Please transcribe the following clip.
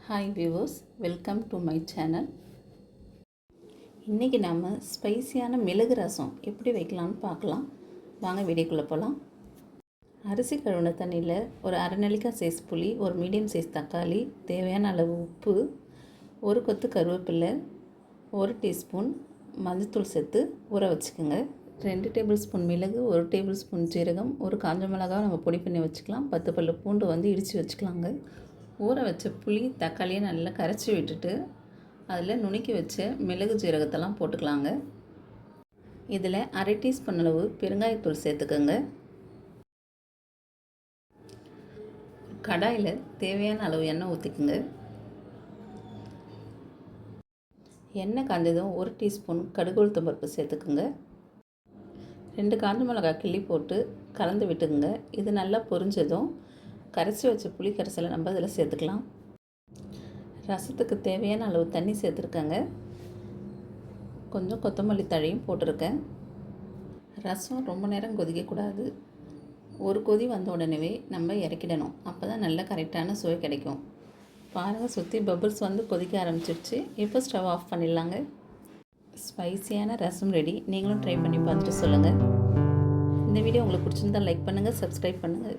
Hi viewers, welcome to my channel. இன்றைக்கி நாம் ஸ்பைசியான மிளகு ரசம் எப்படி வைக்கலாம்னு பார்க்கலாம். வாங்க வீடியோக்குள்ளே போகலாம். அரிசி கழுவுன தண்ணியில் ஒரு அரை நெல்லிக்காய் சைஸ் புளி, ஒரு மீடியம் சைஸ் தக்காளி, தேவையான அளவு உப்பு, ஒரு கொத்து கருவேப்பிலை, 1 டீஸ்பூன் மஞ்சள்தூள் சேர்த்து ஊற வச்சுக்கோங்க. 2 டேபிள் ஸ்பூன் மிளகு, 1 டேபிள் ஸ்பூன் ஜீரகம், ஒரு காஞ்ச மிளகாய் நம்ம பொடி பண்ணி வச்சுக்கலாம். 10 பல்லு பூண்டு இடித்து வச்சுக்கலாங்க. ஊற வச்ச புளி தக்காளியை நல்லா கரைச்சி விட்டுட்டு அதில் நுணுக்கி வச்ச மிளகு ஜீரகத்தெல்லாம் போட்டுக்கலாங்க. இதில் அரை டீஸ்பூன் அளவு பெருங்காயத்தூள் சேர்த்துக்கோங்க. கடாயில் தேவையான அளவு எண்ணெய் ஊற்றிக்குங்க. எண்ணெய் காஞ்சதும் 1 டீஸ்பூன் கடுகு உளுத்தம் பருப்பு சேர்த்துக்குங்க. 2 காஞ்ச மிளகாய் கிள்ளி போட்டு கலந்து விட்டுக்குங்க. இது நல்லா பொரிஞ்சதும் கரைச்சி வச்ச புளி கரைசலை நம்ம அதில் சேர்த்துக்கலாம். ரசத்துக்கு தேவையான அளவு தண்ணி சேர்த்துருக்கேங்க. கொஞ்சம் கொத்தமல்லி தழையும் போட்டிருக்கேன். ரசம் ரொம்ப நேரம் கொதிக்கக்கூடாது. ஒரு கொதி வந்த உடனே நம்ம இறக்கிடணும். அப்போ தான் நல்ல கரெக்டான சுவை கிடைக்கும். பாருங்கள், சுற்றி பபிள்ஸ் கொதிக்க ஆரம்பிச்சிருச்சு. இப்போ ஸ்டவ் ஆஃப் பண்ணிடலாங்க. ஸ்பைசியான ரசம் ரெடி. நீங்களும் ட்ரை பண்ணி பார்த்துட்டு சொல்லுங்கள். இந்த வீடியோ உங்களுக்கு பிடிச்சிருந்தால் லைக் பண்ணுங்கள், சப்ஸ்கிரைப் பண்ணுங்கள்.